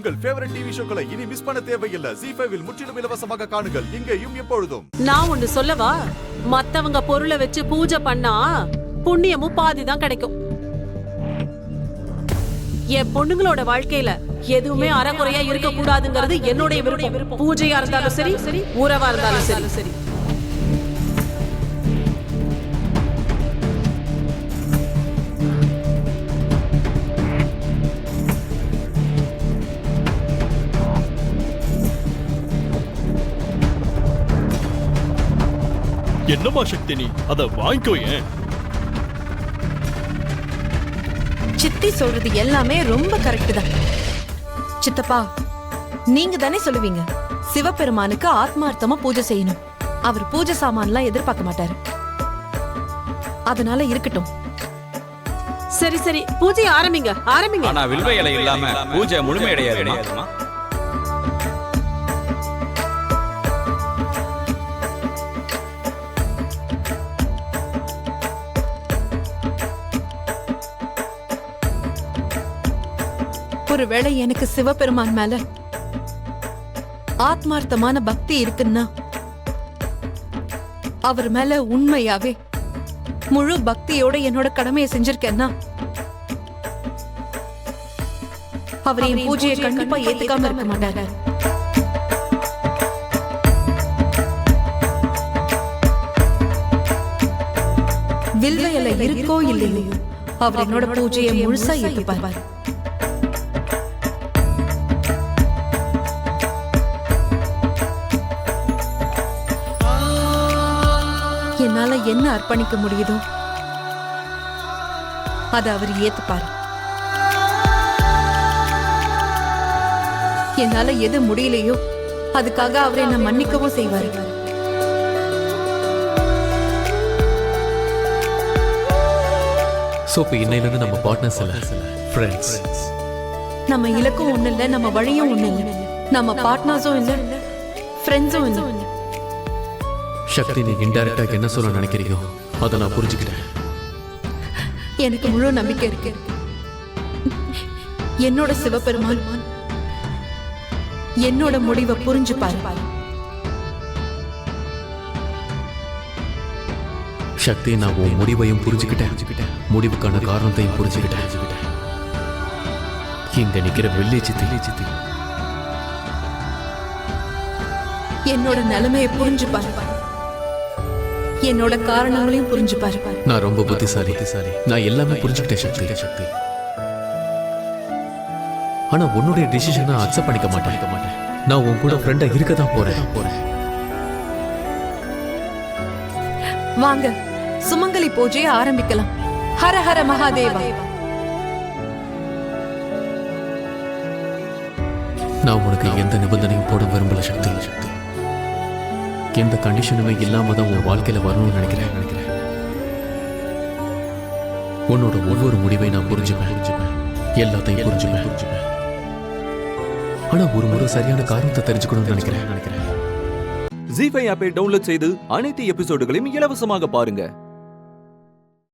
உங்கள் favourite TV ஷோக்களை இனி miss பண்ண தேவையில்லை. ZEE5 இல் முற்றிலும் இலவசமாக காணுங்கள். இங்கேயும் எப்பொழுதும். நான் ஒண்ணு சொல்லவா? மத்தவங்க பொருளை வச்சு பூஜை பண்ணா புண்ணியமும் பாதிதான் கிடைக்கும். என் பொண்ணுங்களோட வாழ்க்கையில எதுவுமே அறகுறையா இருக்க கூடாதுங்கிறது என்னுடைய விருப்பம். பூஜையா இருந்தாலும் சரி, உறவா இருந்தாலும் சரி. என்னமா சக்தி நீ அத வாங்கிக்கோ. ஏன் சித்தி சொல்றது எல்லாமே ரொம்ப கரெக்ட் தான். சித்தப்பா, நீங்க தானே சொல்லுவீங்க சிவபெருமானுக்கு ஆத்மார்த்தமா பூஜை செய்யணும். அவர் பூஜை சாமான்லாம் எதிர்பார்க்க மாட்டாரு. அதனால இருக்கட்டும். சரி பூஜை ஆரம்பிங்க. ஆனா வில்வ இலை இல்லாம பூஜை முழுமையடையாதுமா? ஒருவேளை எனக்கு சிவபெருமான் மேல ஆத்மார்த்தமான பக்தி இருக்குன்னா, அவர் மேல உண்மையாவே முழு பக்தியோட என்னோட கடமையை செஞ்சிருக்கேன்னா, அவர் என் பூஜையை கண்டிப்பா ஏத்துக்காம இருக்க மாட்டாரு. வில்வ இலை இருக்கோ இல்லையோ அவர் என்னோட பூஜையை முழுசா ஏத்துப்பார். என்னால என்ன அர்ப்பணிக்க முடியுதோ அதை அவர் ஏத்துப்பார். என்னால எது முடியலையோ அதுக்காக அவர் என்ன மன்னிக்கவும் செய்வார். சோப்பு இன்னையிலிருந்து நம்ம பார்ட்னர்ஸ் இல்ல, ஃப்ரெண்ட்ஸ். நம்ம இலக்கும் ஒண்ணு இல்ல, நம்ம வழியும் ஒண்ணு இல்ல, நம்ம பார்ட்னர்ஸும் இல்ல, ஃப்ரெண்ட்ஸும் இல்ல. சக்தி, நீ இன்டைரக்டா என்ன சொல்ல நினைக்கிறீங்க அதை நான் புரிஞ்சுக்கிட்டேன். எனக்கு முழு நம்பிக்கை இருக்கு. என்னோட சிவபெருமான் என்னோட முடிவை புரிஞ்சு பாரு. சக்தி, நான் உன் முடிவையும் புரிஞ்சுக்கிட்டேன், முடிவுக்கான காரணத்தையும் புரிஞ்சுக்கிட்டேன். இங்க நிக்கிற வெள்ளி சித்தி என்னோட நிலைமையை புரிஞ்சு பாரு, என்னோட காரணங்களையும் புரிஞ்சு பாரு. நான் ரொம்ப புத்திசாலி. நான் எல்லாமே புரிஞ்சுக்கிட்டேன் சக்தி. ஆனா உன்னுடைய டிசிஷனை அக்செப்ட் பண்ணிக்க மாட்டேன். நான் உன் கூட ஃப்ரெண்டா இருக்க தான் போறேன். வாங்க, சுமங்கலி பூஜையை ஆரம்பிக்கலாம். ஹர ஹர மகாதேவா. நான் உனக்கு எந்த நிபந்தனையும் போட விரும்பல சக்தி. எந்த கண்டிஷனுமே இல்லாம தான் உன் வாழ்க்கையில வரணும்னு நினைக்கிறேன். உன்னோட ஒவ்வொரு முடிவை நான் புரிஞ்சுப்பேன், எல்லாத்தையும் புரிஞ்சுப்பேன். ஆனா ஒரு முறை சரியான காரணத்தை தெரிஞ்சுக்கணும்னு நினைக்கிறேன். ZEE5 ஆப்பை டவுன்லோட் செய்து அனைத்து எபிசோடுகளையும் இலவசமாக பாருங்க.